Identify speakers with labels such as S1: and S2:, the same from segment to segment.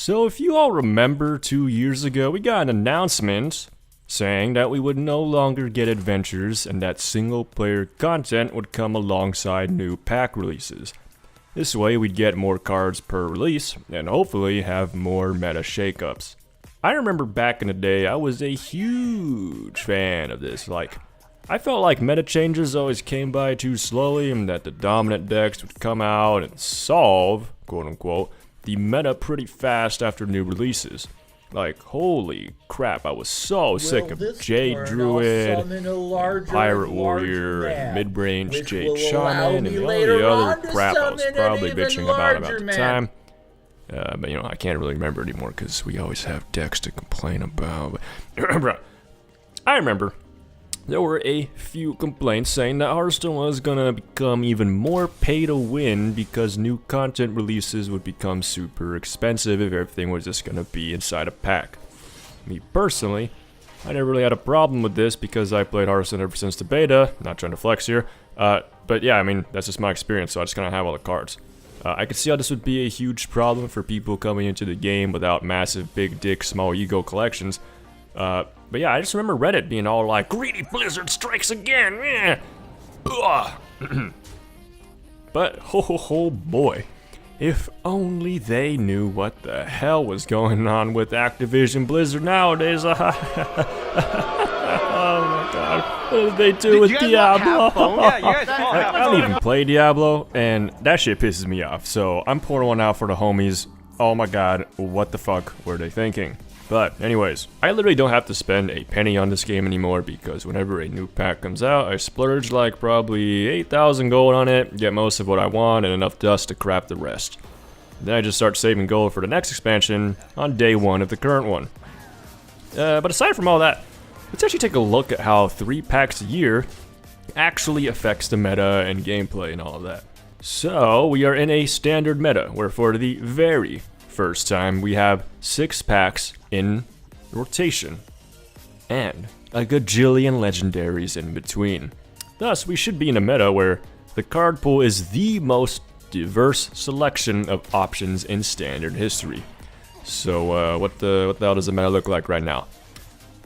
S1: So if you all remember 2 years ago, we got an announcement saying that we would no longer get adventures and that single player content would come alongside new pack releases. This way we'd get more cards per release and hopefully have more meta shakeups. I remember back in the day I was a huge fan of this. I felt like meta changes always came by too slowly and that the dominant decks would come out and solve, quote unquote, the meta pretty fast after new releases. Holy crap, I was so sick of Jade Druid, and Pirate Warrior, and Mid-Range Jade Shaman, and all the other crap I was probably bitching about the time. But I can't really remember anymore because we always have decks to complain about. I remember there were a few complaints saying that Hearthstone was gonna become even more pay to win because new content releases would become super expensive if everything was just gonna be inside a pack. Me personally, I never really had a problem with this because I played Hearthstone ever since the beta, not trying to flex here, but yeah, I mean, that's just my experience, so I just kinda have all the cards. I could see how this would be a huge problem for people coming into the game without massive big dick small ego collections. But yeah, I just remember Reddit being all like, "Greedy Blizzard strikes again!" Eh. But ho boy, if only they knew what the hell was going on with Activision Blizzard nowadays. Oh my god, what did they do with Diablo? I don't even play Diablo, and that shit pisses me off, so I'm pouring one out for the homies. Oh my god, what the fuck were they thinking? But anyways, I literally don't have to spend a penny on this game anymore because whenever a new pack comes out, I splurge probably 8,000 gold on it, get most of what I want, and enough dust to crap the rest. Then I just start saving gold for the next expansion on day 1 of the current one. But aside from all that, let's actually take a look at how 3 packs a year actually affects the meta and gameplay and all of that. So, we are in a standard meta, where for the very first time we have 6 packs in rotation, and a gajillion legendaries in between. Thus, we should be in a meta where the card pool is the most diverse selection of options in standard history. So, what the hell does the meta look like right now?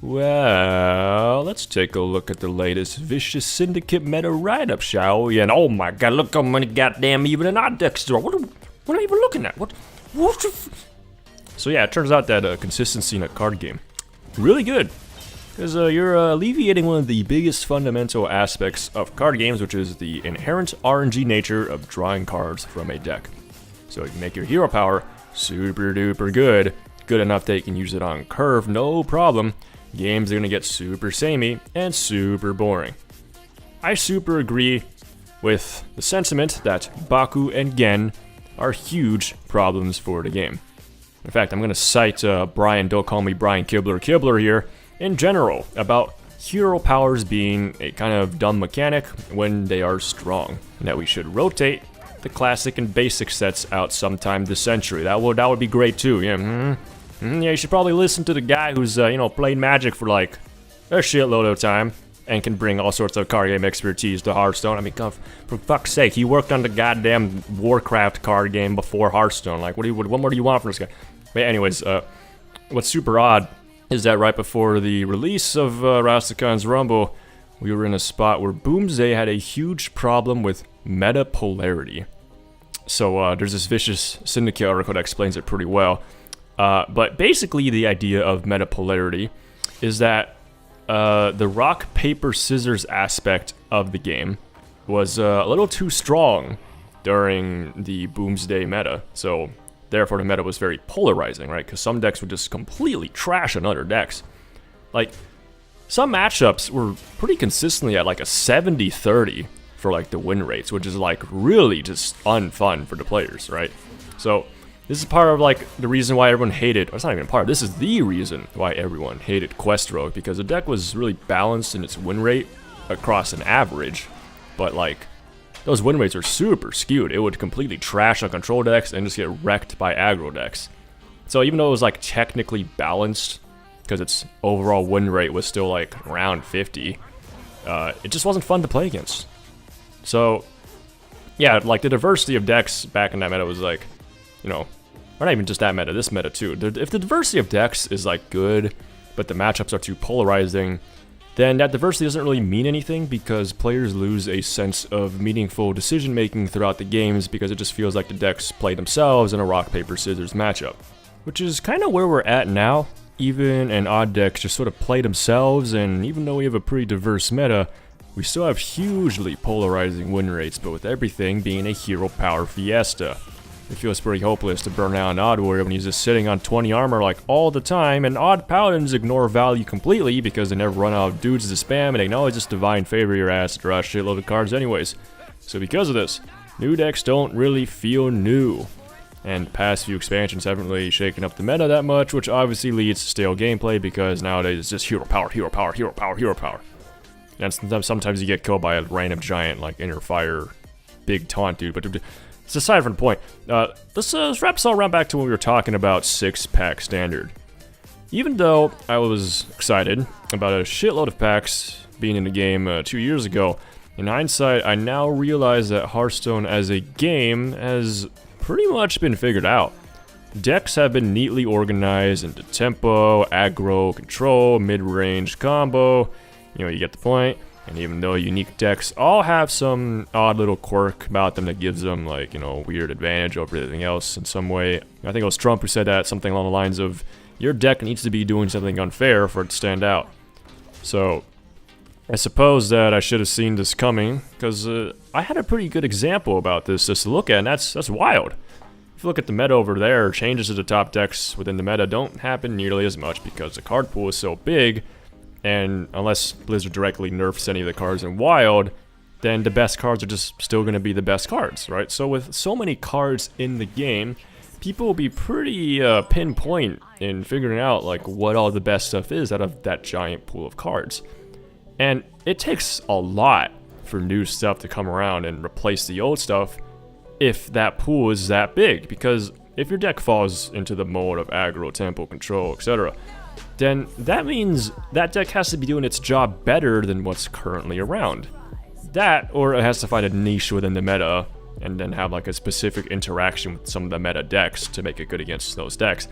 S1: Well, let's take a look at the latest Vicious Syndicate meta write-up, shall we? And oh my god, look how many goddamn even and odd decks there are. What are we even looking at? What So yeah, it turns out that consistency in a card game, really good. Because you're alleviating one of the biggest fundamental aspects of card games, which is the inherent RNG nature of drawing cards from a deck. So you can make your hero power super duper good, good enough that you can use it on curve, no problem. Games are going to get super samey and super boring. I super agree with the sentiment that Baku and Gen are huge problems for the game. In fact, I'm going to cite Brian, don't call me Brian Kibler here, in general, about hero powers being a kind of dumb mechanic when they are strong, and that we should rotate the classic and basic sets out sometime this century. That would be great too, yeah. Yeah, you should probably listen to the guy who's, played Magic for a shitload of time and can bring all sorts of card game expertise to Hearthstone. I mean, for fuck's sake, he worked on the goddamn Warcraft card game before Hearthstone. What more do you want from this guy? But anyways, what's super odd is that right before the release of Rastakan's Rumble, we were in a spot where Boomsday had a huge problem with meta polarity. So there's this Vicious Syndicate article that explains it pretty well. But basically the idea of meta polarity is that the rock, paper, scissors aspect of the game was a little too strong during the Boomsday meta. So therefore the meta was very polarizing, right? Because some decks would just completely trash on other decks. Some matchups were pretty consistently at a 70-30 for the win rates, which is really just unfun for the players, right? So this is part of the reason why everyone hated, or it's not even part, this is the reason why everyone hated Quest Rogue, because the deck was really balanced in its win rate across an average, but those win rates are super skewed. It would completely trash on control decks and just get wrecked by aggro decks. So even though it was technically balanced, because its overall win rate was still around 50, it just wasn't fun to play against. So yeah, the diversity of decks back in that meta was or not even just that meta, this meta too. If the diversity of decks is like good, but the matchups are too polarizing, then that diversity doesn't really mean anything because players lose a sense of meaningful decision making throughout the games because it just feels like the decks play themselves in a rock, paper, scissors matchup. Which is kind of where we're at now. Even and odd decks just sort of play themselves, and even though we have a pretty diverse meta, we still have hugely polarizing win rates, but with everything being a hero power fiesta. It feels pretty hopeless to burn out an odd warrior when he's just sitting on 20 armor like all the time, and odd paladins ignore value completely because they never run out of dudes to spam, and they know it's just divine favor your ass to draw a shitload of cards anyways. So because of this, new decks don't really feel new. And the past few expansions haven't really shaken up the meta that much, which obviously leads to stale gameplay because nowadays it's just hero power, hero power, hero power, hero power. And sometimes you get killed by a random giant like Inner Fire, big taunt dude, but it's aside from the point. Let's wrap this all around back to when we were talking about 6-pack standard. Even though I was excited about a shitload of packs being in the game 2 years ago, in hindsight, I now realize that Hearthstone as a game has pretty much been figured out. Decks have been neatly organized into tempo, aggro, control, mid-range, combo. You get the point. And even though unique decks all have some odd little quirk about them that gives them, like, weird advantage over everything else in some way. I think it was Trump who said that, something along the lines of, your deck needs to be doing something unfair for it to stand out. So, I suppose that I should have seen this coming, because I had a pretty good example about this just to look at, and that's wild. If you look at the meta over there, changes to the top decks within the meta don't happen nearly as much because the card pool is so big, and unless Blizzard directly nerfs any of the cards in Wild, then the best cards are just still going to be the best cards, right? So with so many cards in the game, people will be pretty pinpoint in figuring out like what all the best stuff is out of that giant pool of cards. And it takes a lot for new stuff to come around and replace the old stuff if that pool is that big, because if your deck falls into the mode of aggro, tempo, control, etc., then that means that deck has to be doing its job better than what's currently around. That, or it has to find a niche within the meta and then have like a specific interaction with some of the meta decks to make it good against those decks.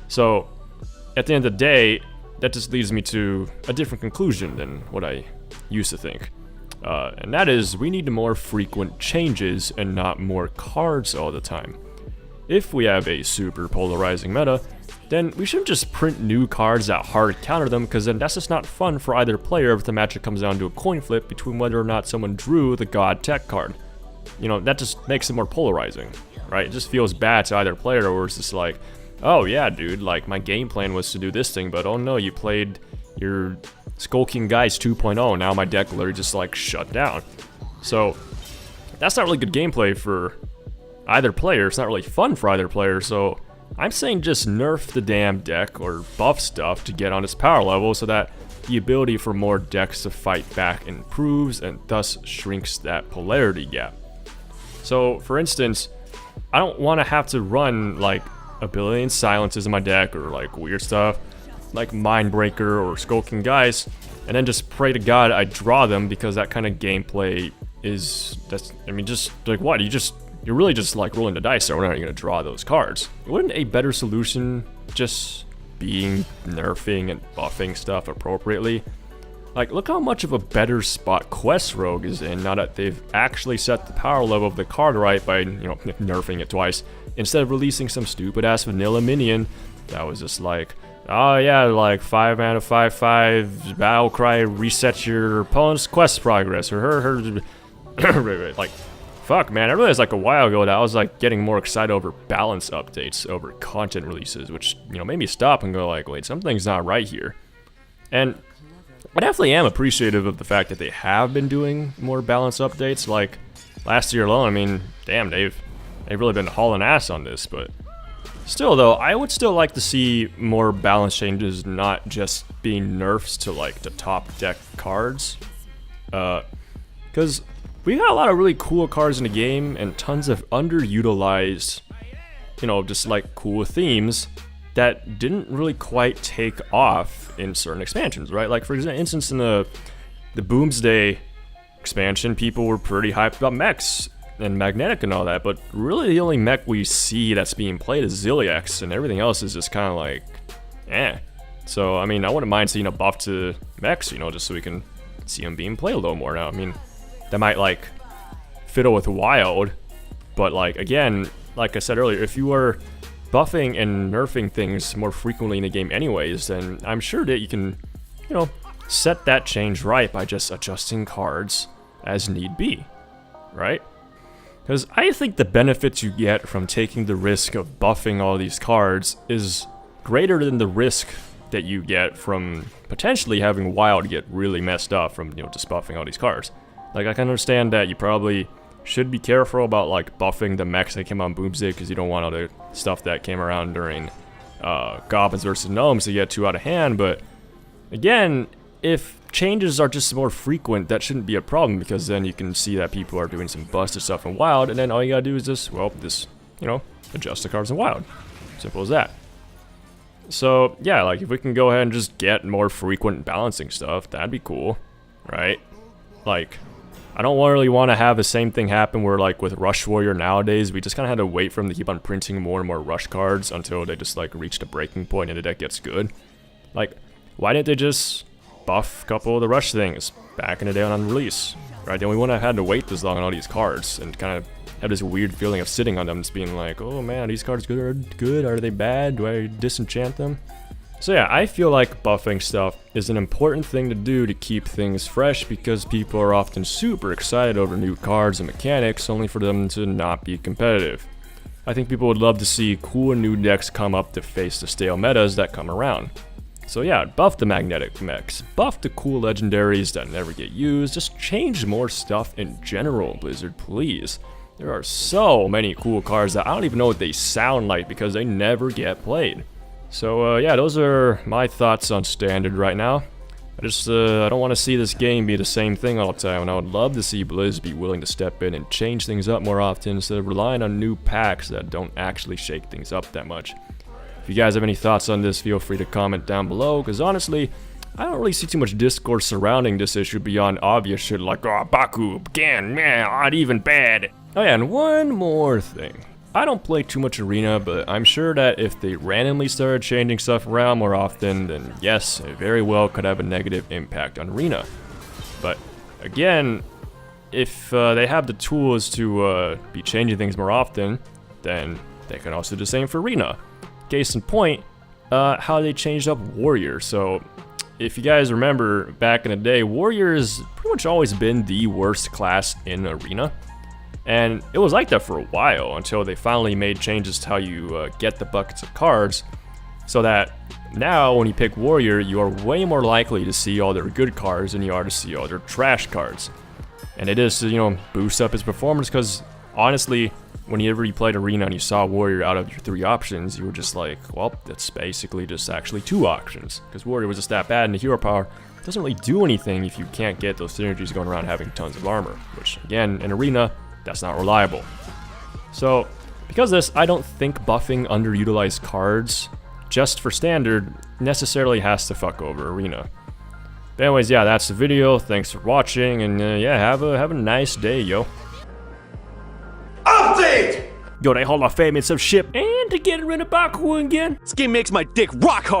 S1: So, at the end of the day, that just leads me to a different conclusion than what I used to think. And that is, we need more frequent changes and not more cards all the time. If we have a super polarizing meta, then we shouldn't just print new cards that hard counter them, because then that's just not fun for either player if the matchup comes down to a coin flip between whether or not someone drew the God Tech card. That just makes it more polarizing, right? It just feels bad to either player, or it's just like, oh yeah, dude, like my game plan was to do this thing, but oh no, you played your Skulking Guys 2.0, now my deck literally just like shut down. So that's not really good gameplay for either player. It's not really fun for either player, so I'm saying just nerf the damn deck or buff stuff to get on its power level so that the ability for more decks to fight back improves and thus shrinks that polarity gap. So for instance, I don't want to have to run like a billion silences in my deck or like weird stuff like Mindbreaker or Skulking Guys and then just pray to God I draw them, because that kind of gameplay is, just like what? You're really just like rolling the dice there. We're not going to draw those cards. Wouldn't a better solution just being nerfing and buffing stuff appropriately? Like, look how much of a better spot Quest Rogue is in now that they've actually set the power level of the card right by, nerfing it twice, instead of releasing some stupid ass vanilla minion that was just like, oh yeah, like 5 mana 5/5 battle cry resets your opponent's quest progress or her like, fuck man, I realized like a while ago that I was like getting more excited over balance updates over content releases, which made me stop and go like, wait, something's not right here. And I definitely am appreciative of the fact that they have been doing more balance updates. Like last year alone, I mean, damn, they've really been hauling ass on this, but still though, I would still like to see more balance changes, not just being nerfs to like the top deck cards. Because we got a lot of really cool cards in the game and tons of underutilized, just like cool themes that didn't really quite take off in certain expansions, right? Like for instance, in the Boomsday expansion, people were pretty hyped about mechs and magnetic and all that, but really the only mech we see that's being played is Zilliax, and everything else is just kind of like, eh. So, I mean, I wouldn't mind seeing a buff to mechs, you know, just so we can see them being played a little more now. I mean, that might, like, fiddle with wild, but, like, again, like I said earlier, if you are buffing and nerfing things more frequently in the game anyways, then I'm sure that you can, you know, set that change right by just adjusting cards as need be, right? Because I think the benefits you get from taking the risk of buffing all these cards is greater than the risk that you get from potentially having wild get really messed up from, you know, just buffing all these cards. Like, I can understand that you probably should be careful about, like, buffing the mechs that came on Boomstick, because you don't want all the stuff that came around during Goblins versus Gnomes to get too out of hand, but again, if changes are just more frequent, that shouldn't be a problem, because then you can see that people are doing some busted stuff in Wild, and then all you gotta do is just, well, just, you know, adjust the cards in Wild. Simple as that. So, yeah, like, if we can go ahead and just get more frequent balancing stuff, that'd be cool, right? Like, I don't really want to have the same thing happen where, like, with Rush Warrior nowadays, we just kind of had to wait for them to keep on printing more and more Rush cards until they just, like, reached a breaking point and the deck gets good. Like, why didn't they just buff a couple of the Rush things back in the day on release, right? Then we wouldn't have had to wait this long on all these cards and kind of have this weird feeling of sitting on them, just being like, oh man, are these cards good? Are they bad? Do I disenchant them? So yeah, I feel like buffing stuff is an important thing to do to keep things fresh, because people are often super excited over new cards and mechanics only for them to not be competitive. I think people would love to see cool new decks come up to face the stale metas that come around. So yeah, buff the magnetic mechs, buff the cool legendaries that never get used, just change more stuff in general, Blizzard, please. There are so many cool cards that I don't even know what they sound like because they never get played. So yeah, those are my thoughts on Standard right now. I don't want to see this game be the same thing all the time, and I would love to see Blizz be willing to step in and change things up more often instead of relying on new packs that don't actually shake things up that much. If you guys have any thoughts on this, feel free to comment down below, because honestly, I don't really see too much discourse surrounding this issue beyond obvious shit like, oh, Baku, again, man, odd, even, bad. Oh yeah, and one more thing. I don't play too much Arena, but I'm sure that if they randomly started changing stuff around more often, then yes, it very well could have a negative impact on Arena. But again, if they have the tools to be changing things more often, then they can also do the same for Arena. Case in point, how they changed up Warrior. So if you guys remember back in the day, Warrior has pretty much always been the worst class in Arena. And it was like that for a while until they finally made changes to how you get the buckets of cards, so that now when you pick Warrior, you are way more likely to see all their good cards than you are to see all their trash cards. And it is to, you know, boost up his performance, because honestly, whenever you played Arena and you saw Warrior out of your 3 options, you were just like, well, that's basically just actually 2 options, because Warrior was just that bad, and the hero power doesn't really do anything if you can't get those synergies going around having tons of armor, which again, in Arena, that's not reliable. So, because of this, I don't think buffing underutilized cards just for Standard necessarily has to fuck over Arena. But anyways, yeah, that's the video. Thanks for watching, and yeah, have a nice day, yo.
S2: Update!
S1: Yo, they Hall of Fame and some shit, and to get rid of Baku again.
S2: This game makes my dick rock hard.